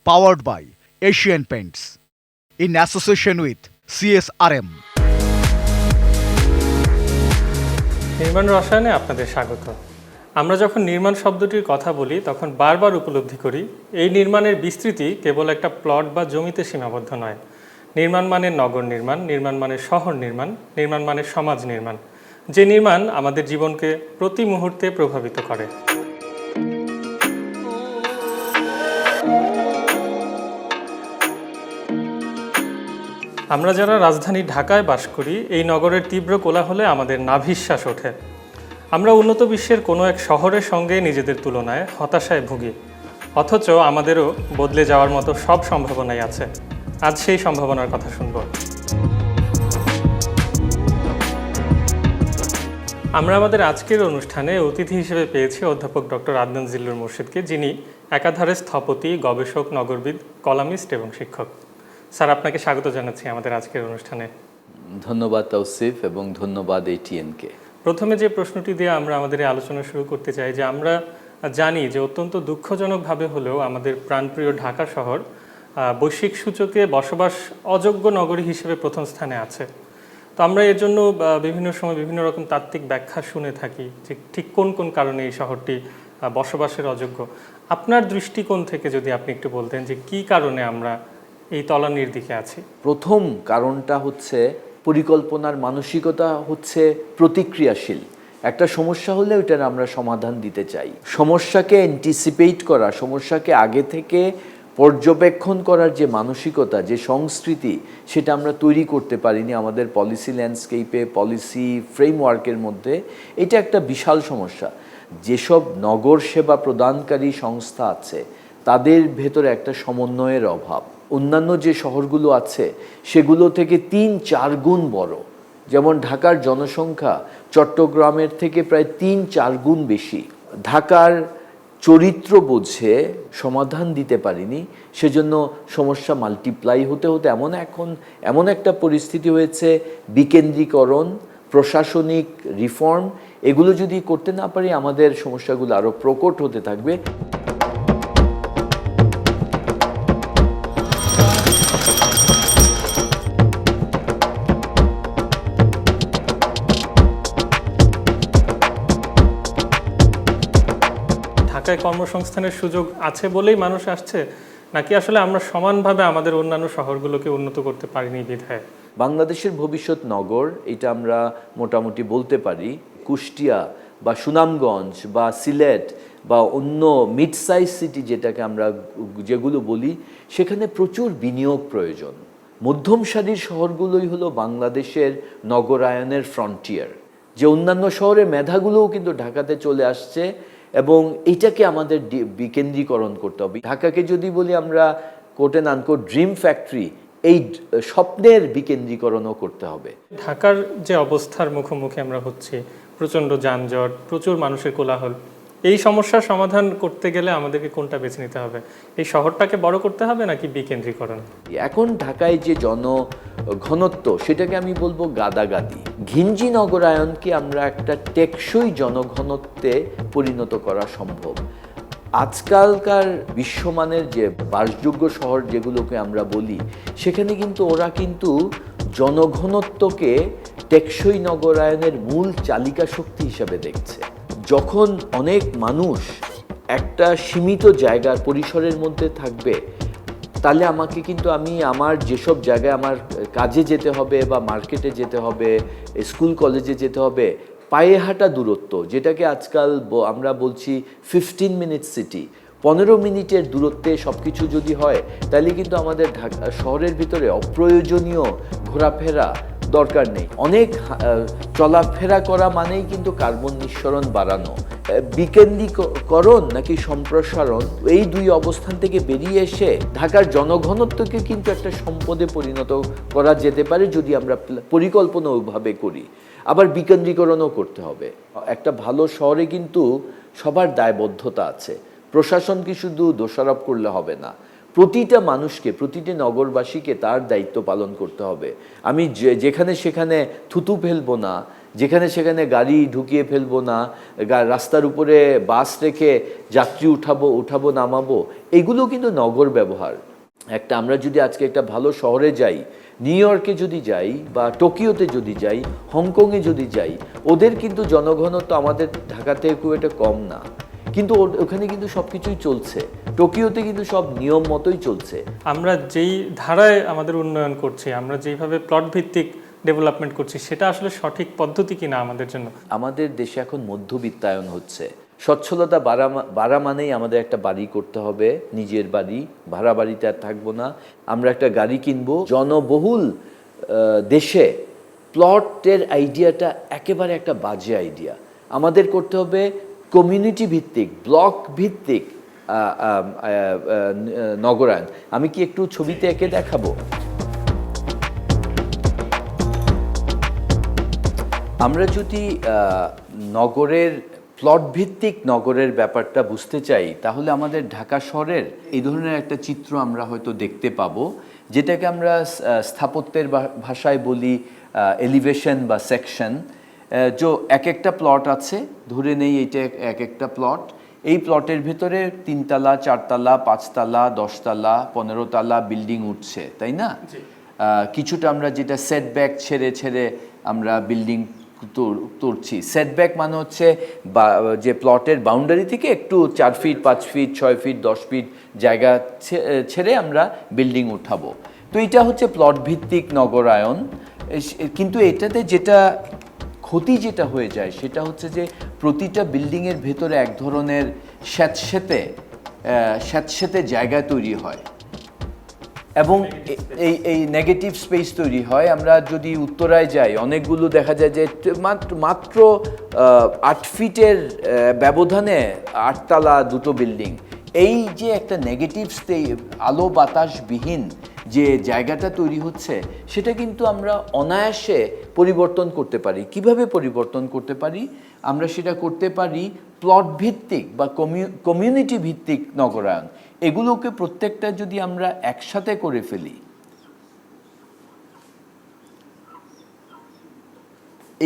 powered by Asian Paints in association with CSRM. নির্মাণ রসায়নে আপনাদের স্বাগত। আমরা যখন নির্মাণ শব্দটির কথা বলি তখন বারবার উপলব্ধি করি এই নির্মাণের বিস্তৃতি কেবল একটা প্লট বা জমিতে সীমাবদ্ধ নয়। নির্মাণ মানে নগর নির্মাণ, নির্মাণ মানে শহর নির্মাণ, নির্মাণ মানে সমাজ নির্মাণ, যে নির্মাণ আমাদের জীবনকে প্রতি মুহূর্তে প্রভাবিত করে। আমরা যারা রাজধানী ঢাকায় বাস করি, এই নগরের তীব্র কোলাহলে আমাদের নাভিশ্বাস ওঠে। আমরা উন্নত বিশ্বের কোনো এক শহরের সঙ্গে নিজেদের তুলনায় হতাশায় ভুগি, অথচ আমাদেরও বদলে যাওয়ার মতো সব সম্ভাবনাই আছে। আজ সেই সম্ভাবনার কথা শুনব। আমরা আমাদের আজকের অনুষ্ঠানে অতিথি হিসেবে পেয়েছি অধ্যাপক ডক্টর আদনান জিল্লুর মুর্শিদকে, যিনি একাধারে স্থপতি, গবেষক, নগরবিদ, কলামিস্ট এবং শিক্ষক। স্যার, আপনাকে স্বাগত জানাচ্ছি আমাদের আজকের অনুষ্ঠানে। ধন্যবাদ তৌসিফ এবং ধন্যবাদ ATN-কে। প্রথমে যে প্রশ্নটি দিয়ে আমরা আমাদের এই আলোচনা শুরু করতে চাই, যে আমরা জানি যে অত্যন্ত দুঃখজনকভাবে হলেও আমাদের প্রাণপ্রিয় ঢাকা শহর বৈশ্বিক সূচকে বসবাস অযোগ্য নগরী হিসেবে প্রথম স্থানে আছে। তো আমরা এর জন্য বিভিন্ন সময় বিভিন্ন রকম তাত্ত্বিক ব্যাখ্যা শুনে থাকি যে ঠিক কোন কোন কারণে এই শহরটি বসবাসের অযোগ্য। আপনার দৃষ্টিকোণ থেকে যদি আপনি একটু বলতেন যে কি কারণে আমরা এই তলানির দিকে আছি। প্রথম কারণটা হচ্ছে পরিকল্পনার মানসিকতা হচ্ছে প্রতিক্রিয়াশীল। একটা সমস্যা হলে ওইটার আমরা সমাধান দিতে চাই। সমস্যাকে অ্যান্টিসিপেট করা, সমস্যাকে আগে থেকে পর্যবেক্ষণ করার যে মানসিকতা, যে সংস্কৃতি, সেটা আমরা তৈরি করতে পারিনি আমাদের পলিসি ল্যান্ডস্কেপে, পলিসি ফ্রেমওয়ার্কের মধ্যে। এটা একটা বিশাল সমস্যা। যেসব নগর সেবা প্রদানকারী সংস্থা আছে তাদের ভেতরে একটা সমন্বয়ের অভাব। অন্যান্য যে শহরগুলো আছে সেগুলো থেকে ৩-৪ গুণ বড়। যেমন ঢাকার জনসংখ্যা চট্টগ্রামের থেকে প্রায় ৩-৪ গুণ বেশি। ঢাকার চরিত্র বুঝে সমাধান দিতে পারিনি, সেজন্য সমস্যা মাল্টিপ্লাই হতে হতে এমন একটা পরিস্থিতি হয়েছে। বিকেন্দ্রীকরণ, প্রশাসনিক রিফর্ম, এগুলো যদি করতে না পারি আমাদের সমস্যাগুলো আরও প্রকট হতে থাকবে। ঢাকায় কর্মসংস্থানের সুযোগ আছে বলেই মানুষ আসছে, নাকি আসলে আমরা সমানভাবে আমাদের অন্যান্য শহরগুলোকে উন্নত করতে পারিনি বিধায়? বাংলাদেশের ভবিষ্যৎ নগর এটা আমরা মোটামুটি বলতে পারি। কুষ্টিয়া বা সুনামগঞ্জ বা সিলেট বা অন্য মিড সাইজ সিটি যেগুলো বলি, সেখানে প্রচুর বিনিয়োগ প্রয়োজন। মধ্যম সারির শহরগুলোই হলো বাংলাদেশের নগরায়নের ফ্রন্টিয়ার। যে অন্যান্য শহরের মেধাগুলোও কিন্তু ঢাকাতে চলে আসছে এবং এটাকে আমাদের বিকেন্দ্রীকরণ করতে হবে। ঢাকাকে যদি বলি আমরা quote and unquote dream factory, এই স্বপ্নের বিকেন্দ্রীকরণও করতে হবে। ঢাকার যে অবস্থার মুখোমুখি আমরা হচ্ছি, প্রচণ্ড যানজট, প্রচুর মানুষের কোলাহল, এই সমস্যার সমাধান করতে গেলে আমাদেরকে কোনটা বেছে নিতে হবে? এই শহরটাকে বড় করতে হবে নাকি বিকেন্দ্রীকরণ? এখন ঢাকায় যে জনঘনত্ব, সেটাকে আমি বলবো গাদাগাদি। ঘিঞ্জি নগরায়নকে আমরা একটা টেকসই জনঘনত্বে পরিণত করা সম্ভব। আজকালকার বিশ্বমানের যে বাসযোগ্য শহর যেগুলোকে আমরা বলি, সেখানে কিন্তু ওরা জনঘনত্বকে টেকসই নগরায়নের মূল চালিকা শক্তি হিসাবে দেখছে। যখন অনেক মানুষ একটা সীমিত জায়গার পরিসরের মধ্যে থাকবে, তাহলে আমি আমার যেসব জায়গায় আমার কাজে যেতে হবে বা মার্কেটে যেতে হবে, স্কুল কলেজে যেতে হবে, পায়ে হাঁটা দূরত্ব, যেটাকে আজকাল আমরা বলছি 15 মিনিট সিটি, 15 মিনিটের দূরত্বে সব কিছু যদি হয়, তাহলে কিন্তু আমাদের ঢাকা শহরের ভিতরে অপ্রয়োজনীয় ঘোরাফেরা দরকার নেই। অনেক চলাফেরা করা মানেই কিন্তু কার্বন নিঃসরণ বাড়ানো। বিকেন্দ্রীকরণ নাকি সম্প্রসারণ, এই দুই অবস্থান থেকে বেরিয়ে এসে ঢাকার জনঘনত্বকে কিন্তু একটা সম্পদে পরিণত করা যেতে পারে যদি আমরা পরিকল্পনা ওইভাবে করি। আবার বিকেন্দ্রীকরণও করতে হবে। একটা ভালো শহরে কিন্তু সবার দায়বদ্ধতা আছে। প্রশাসনকে শুধু দোষারোপ করলে হবে না, প্রতিটা মানুষকে, প্রতিটি নগরবাসীকে তার দায়িত্ব পালন করতে হবে। আমি যেখানে সেখানে থুতু ফেলবো না, যেখানে সেখানে গাড়ি ঢুকিয়ে ফেলবো না, রাস্তার উপরে বাস রেখে যাত্রী উঠাবো নামাবো, এগুলো কিন্তু নগর ব্যবহার। আমরা যদি আজকে একটা ভালো শহরে যাই, নিউ ইয়র্কে যদি যাই বা টোকিওতে যদি যাই, হংকংয়ে যদি যাই, ওদের কিন্তু জনঘনত্ব আমাদের ঢাকা থেকে খুব একটা কম না, কিন্তু ওখানে কিন্তু সব কিছুই চলছে। টোকিওতে কিন্তু সব নিয়ম মতোই চলছে। আমরা যেই ধারায় আমাদের উন্নয়ন করছি, আমরা যেইভাবে প্লট ভিত্তিক ডেভেলপমেন্ট করছি, সেটা আসলে সঠিক পদ্ধতি কিনা আমাদের জন্য। আমাদের দেশে এখন মধ্যবিত্তায়ন হচ্ছে। সচ্ছলতা বাড়া মানেই আমাদের একটা বাড়ি করতে হবে, নিজের বাড়ি, ভাড়া বাড়িতে আর থাকবো না। আমরা একটা গাড়ি কিনবো। জনবহুল দেশে প্লটের আইডিয়াটা একেবারে একটা বাজে আইডিয়া। আমাদের করতে হবে কমিউনিটি ভিত্তিক, ব্লক ভিত্তিক নগরায়ন। আমি কি একটু ছবিতে এঁকে দেখাবো? আমরা যদি নগরের প্লট ভিত্তিক নগরের ব্যাপারটা বুঝতে চাই, তাহলে আমাদের ঢাকা শহরের এই ধরনের একটা চিত্র আমরা হয়তো দেখতে পাবো, যেটাকে আমরা স্থাপত্যের ভাষায় বলি এলিভেশন বা সেকশন। যে এক একটা প্লট আছে, ধরে নেই এটা এক একটা প্লট। এই প্লটের ভেতরে 3 তলা, 4 তলা, 5 তলা, 10 তলা, 15 তলা বিল্ডিং উঠছে, তাই না? কিছুটা আমরা যেটা সেটব্যাক ছেড়ে আমরা বিল্ডিং তুলছি। সেটব্যাক মানে হচ্ছে যে প্লটের বাউন্ডারি থেকে একটু 4 ফিট, 5 ফিট, 6 ফিট, 10 ফিট জায়গা ছেড়ে আমরা বিল্ডিং উঠাবো। তো এটা হচ্ছে প্লট ভিত্তিক নগরায়ন। কিন্তু এটাতে ক্ষতি যেটা হয়ে যায় সেটা হচ্ছে যে প্রতিটা বিল্ডিংয়ের ভেতরে এক ধরনের স্যাঁতসেঁতে জায়গা তৈরি হয় এবং এই নেগেটিভ স্পেস তৈরি হয়। আমরা যদি উত্তরায় যাই, অনেকগুলো দেখা যায় যে মাত্র 8 ফিটের ব্যবধানে 8 তলা 2টো বিল্ডিং। এই যে একটা নেগেটিভ আলো বাতাসবিহীন যে জায়গাটা তৈরি হচ্ছে, সেটা কিন্তু আমরা অনায়াসে পরিবর্তন করতে পারি। কিভাবে পরিবর্তন করতে পারি? আমরা সেটা করতে পারি প্লট ভিত্তিক বা কমিউনিটি ভিত্তিক নগরায়ন। এগুলোকে প্রত্যেকটা যদি আমরা একসাথে করে ফেলি,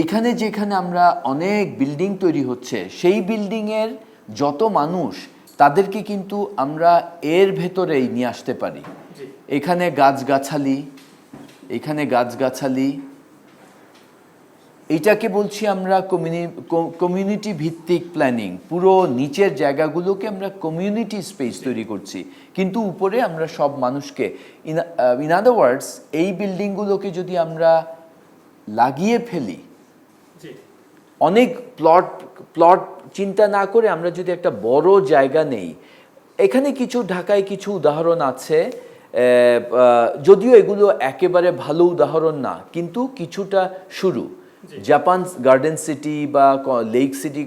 এখানে যেখানে আমরা অনেক বিল্ডিং তৈরি হচ্ছে, সেই বিল্ডিংয়ের যত মানুষ, তাদেরকে কিন্তু আমরা এর ভেতরেই নিয়ে আসতে পারি। এখানে গাছগাছালি, এইটাকে বলছি আমরা কমিউনিটি ভিত্তিক প্ল্যানিং। পুরো নিচের জায়গাগুলোকে আমরা কমিউনিটি স্পেস তৈরি করছি, কিন্তু উপরে আমরা সব মানুষকে, ইন আদার ওয়ার্ডস, এই বিল্ডিংগুলোকে যদি আমরা লাগিয়ে ফেলি, অনেক প্লট চিন্তা না করে আমরা যদি একটা বড় জায়গা নেই, এখানে ঢাকায় কিছু উদাহরণ আছে, যদিও এগুলো একেবারে ভালো উদাহরণ না, কিন্তু কিছুটা শুরু। জাপান গার্ডেন সিটি বা লেক সিটি,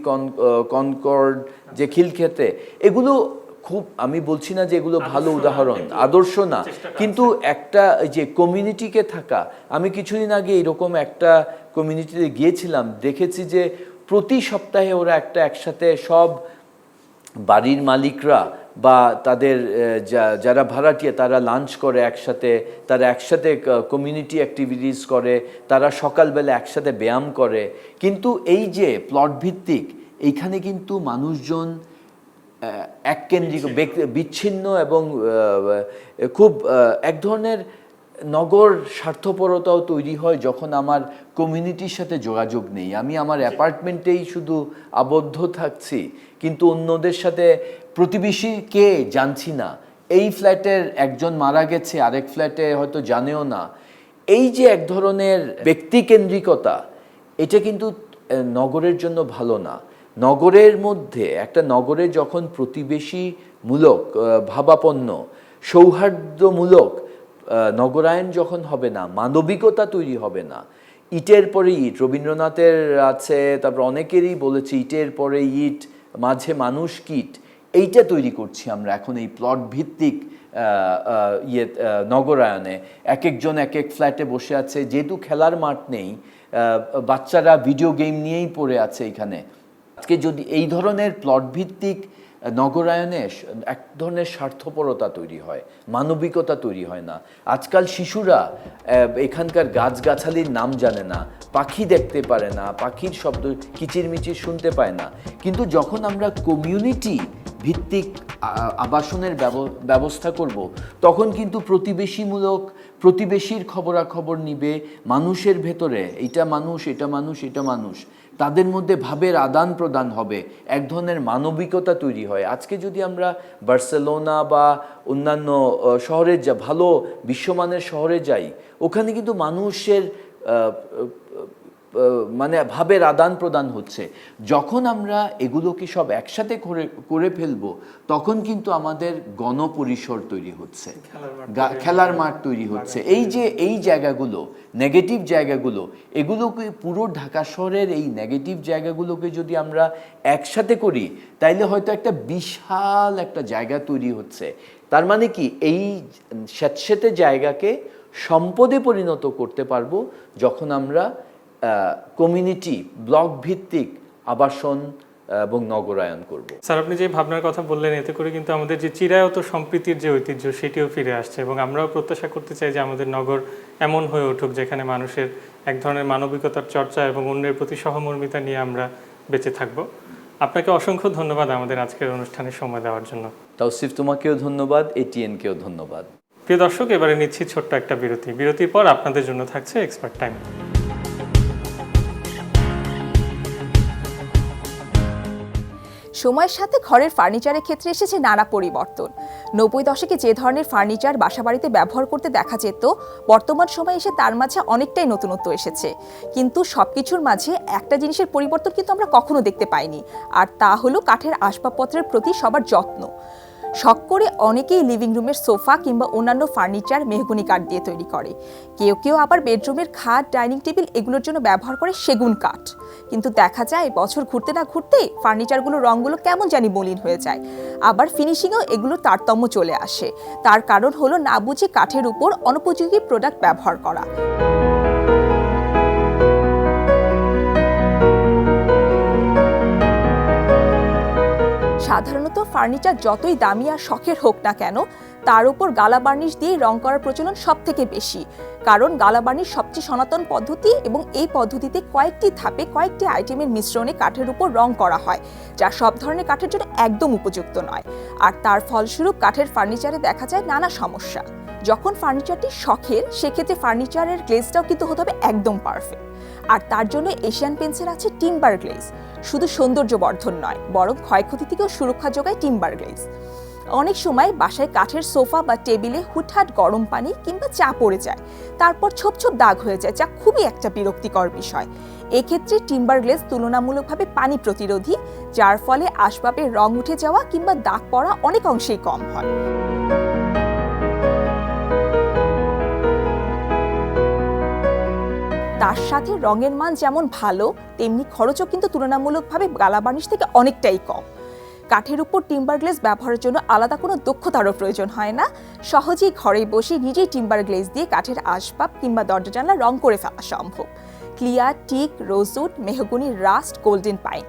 কনকর্ড, যে খিলক্ষেতে, এগুলো খুব, আমি বলছি না যে এগুলো ভালো উদাহরণ, আদর্শ না, কিন্তু একটা যে কমিউনিটিকে থাকা। আমি কিছুদিন আগে এরকম একটা কমিউনিটিতে গিয়েছিলাম, দেখেছি যে প্রতি সপ্তাহে ওরা একসাথে সব বাড়ির মালিকরা বা তাদের যারা ভাড়াটিয়া, তারা লাঞ্চ করে একসাথে, তারা একসাথে কমিউনিটি অ্যাক্টিভিটিস করে, তারা সকালবেলা একসাথে ব্যায়াম করে। কিন্তু এই যে প্লট ভিত্তিক, এইখানে কিন্তু মানুষজন এককেন্দ্রিক, বিচ্ছিন্ন এবং খুব এক ধরনের নগর স্বার্থপরতাও তৈরি হয় যখন আমার কমিউনিটির সাথে যোগাযোগ নেই। আমি আমার অ্যাপার্টমেন্টেই শুধু আবদ্ধ থাকছি, কিন্তু অন্যদের সাথে, প্রতিবেশী কে জানছি না। এই ফ্ল্যাটের একজন মারা গেছে, আরেক ফ্ল্যাটে হয়তো জানেও না। এই যে এক ধরনের ব্যক্তিকেন্দ্রিকতা, এটা কিন্তু নগরের জন্য ভালো না। নগরের মধ্যে, একটা নগরে যখন প্রতিবেশীমূলক, ভাবাপন্ন, সৌহার্দ্যমূলক নগরায়ন যখন হবে না, মানবিকতা তৈরি হবে না। ইটের পরে ইট, রবীন্দ্রনাথের আছে, তারপর অনেকেরই বলেছে ইটের পরে ইট, মাঝে মানুষ কীট। এইটা তৈরি করছি আমরা এখন এই প্লট ভিত্তিক নগরায়নে। একজন এক ফ্ল্যাটে বসে আছে, যেহেতু খেলার মাঠ নেই, বাচ্চারা ভিডিও গেম নিয়েই পড়ে আছে এখানে। আজকে যদি এই ধরনের প্লট ভিত্তিক নগরায়নে এক ধরনের স্বার্থপরতা তৈরি হয়, মানবিকতা তৈরি হয় না। আজকাল শিশুরা এখানকার গাছগাছালির নাম জানে না, পাখি দেখতে পারে না, পাখির শব্দ কিচিরমিচির শুনতে পায় না। কিন্তু যখন আমরা কমিউনিটি ভিত্তিক আবাসনের ব্যবস্থা করব, তখন কিন্তু প্রতিবেশীর খবরাখবর নিবে, মানুষের ভেতরে এইটা মানুষ, এটা মানুষ, এটা মানুষ, তাদের মধ্যে ভাবের আদান প্রদান হবে, এক ধরনের মানবিকতা তৈরি হয়। আজকে যদি আমরা বার্সেলোনা বা অন্যান্য শহরে ভালো বিশ্বমানের শহরে যাই, ওখানে কিন্তু মানুষের মানে ভাবের আদান প্রদান হচ্ছে। যখন আমরা এগুলোকে সব একসাথে করে ফেলবো, তখন কিন্তু আমাদের গণপরিসর তৈরি হচ্ছে, খেলার মাঠ তৈরি হচ্ছে। এই জায়গাগুলো, নেগেটিভ জায়গাগুলো, এগুলোকে পুরো ঢাকা শহরের এই নেগেটিভ জায়গাগুলোকে যদি আমরা একসাথে করি, তাইলে হয়তো একটা বিশাল একটা জায়গা তৈরি হচ্ছে। তার মানে কি, এই স্যাঁতস্যাঁতে জায়গাকে সম্পদে পরিণত করতে পারবো যখন আমরা কমিউনিটি ব্লক ভিত্তিক আবাসন এবং নগরায়ন করব। স্যার, আপনি যে ভাবনার কথা বললেন, এতে করে কিন্তু আমাদের যে চিরায়ত সম্প্রীতির যে ঐতিহ্য, সেটিও ফিরে আসছে, এবং আমরাও প্রত্যাশা করতে চাই যে আমাদের নগর এমন হয়ে উঠুক যেখানে মানুষের এক ধরনের মানবিকতার চর্চা এবং অন্যের প্রতি সহমর্মিতা নিয়ে আমরা বেঁচে থাকব। আপনাকে অসংখ্য ধন্যবাদ আমাদের আজকের অনুষ্ঠানে সময় দেওয়ার জন্য। তাওসিফ, তোমাকেও ধন্যবাদ, এটিএনকেও ধন্যবাদ। প্রিয় দর্শক, এবারে নিচ্ছি ছোট্ট একটা বিরতির পর আপনাদের জন্য থাকছে এক্সপার্ট টাইম। সময়ের সাথে ঘরের ফার্নিচারের ক্ষেত্রে এসেছে নানা পরিবর্তন। 90 দশকে যে ধরনের ফার্নিচার বাসাবাড়িতে ব্যবহার করতে দেখা যেত, বর্তমান সময়ে এসে তার মাঝে অনেকটাই নতুনত্ব এসেছে। কিন্তু সবকিছুর মাঝে একটা জিনিসের পরিবর্তন কিন্তু আমরা কখনো দেখতে পাইনি, আর তা হলো কাঠের আসবাবপত্রের প্রতি সবার যত্ন। শখ করে অনেকেই লিভিং রুমের সোফা কিংবা অন্যান্য ফার্নিচার মেহগনি কাঠ দিয়ে তৈরি করে। কেউ আবার বেডরুমের খাট, ডাইনিং টেবিল এগুলোর জন্য ব্যবহার করে সেগুন কাঠ। কিন্তু দেখা যায় বছর ঘুরতে না ঘুরতেই ফার্নিচারগুলোর রঙগুলো কেমন জানি মলিন হয়ে যায়। আবার ফিনিশিংয়েও এগুলোর তারতম্য চলে আসে। তার কারণ হলো না বুঝে কাঠের উপর অনুপযোগী প্রোডাক্ট ব্যবহার করা। সাধারণত ফার্নিচার যতই দামি আর শখের হোক না কেন, তার উপর গালা বার্নিশ দিয়ে রং করার প্রচলন সব থেকে বেশি। কারণ গালা বার্নিশ সবচেয়ে সনাতন পদ্ধতি, এবং এই পদ্ধতিতে কয়েকটি ধাপে কয়েকটি আইটেমের মিশ্রণে কাঠের উপর রং করা হয়, যা সব ধরনের কাঠের জন্য একদম উপযুক্ত নয়। আর তার ফলস্বরূপ কাঠের ফার্নিচারে দেখা যায় নানা সমস্যা। যখন ফার্নিচারটি শখের, সেক্ষেত্রে ফার্নিচারের গ্লেজটাও কিন্তু হতে হবে একদম পারফেক্ট। আর তার জন্য এশিয়ান পেইন্টসের আছে টিম্বার গ্লেজ। শুধু সৌন্দর্য বর্ধন নয়, বরং ক্ষয়ক্ষতি থেকেও সুরক্ষা যোগায় টিম্বার গ্লেজ। অনেক সময় বাসায় কাঠের সোফা বা টেবিলে হুটহাট গরম পানি কিংবা চা পড়ে যায়, তারপর ছোপ ছোপ দাগ হয়ে যায়, যা খুবই একটা বিরক্তিকর বিষয়। এক্ষেত্রে টিম্বার গ্লেজ তুলনামূলকভাবে পানি প্রতিরোধী, যার ফলে আসবাবের রং উঠে যাওয়া কিংবা দাগ পড়া অনেক অংশেই কম হয়। তার সাথে রঙের মান যেমন ভালো, তেমনি খরচও কিন্তু তুলনামূলকভাবে গালা বার্নিশ থেকে অনেকটাই কম। কাঠের উপর টিম্বার গ্লেজ ব্যবহারের জন্য আলাদা কোনো দক্ষতারও প্রয়োজন হয় না। সহজেই ঘরে বসে নিজেই টিম্বার গ্লেজ দিয়ে কাঠের আসবাব কিংবা দরজা জানলা রং করে ফেলা সম্ভব। Clear, teak, rosewood, mahogany, rust, golden pine,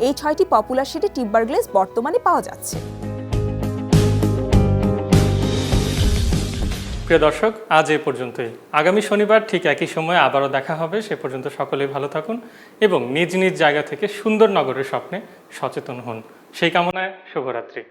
এই 6টি পপুলার শেডে টিম্বার গ্লেজ বর্তমানে পাওয়া যাচ্ছে। প্রিয় দর্শক, আজ এ পর্যন্তই। আগামী শনিবার ঠিক একই সময়ে আবারও দেখা হবে। সে পর্যন্ত সকলেই ভালো থাকুন এবং নিজ নিজ জায়গা থেকে সুন্দর নগরের স্বপ্নে সচেতন হন। সেই কামনায় শুভরাত্রি।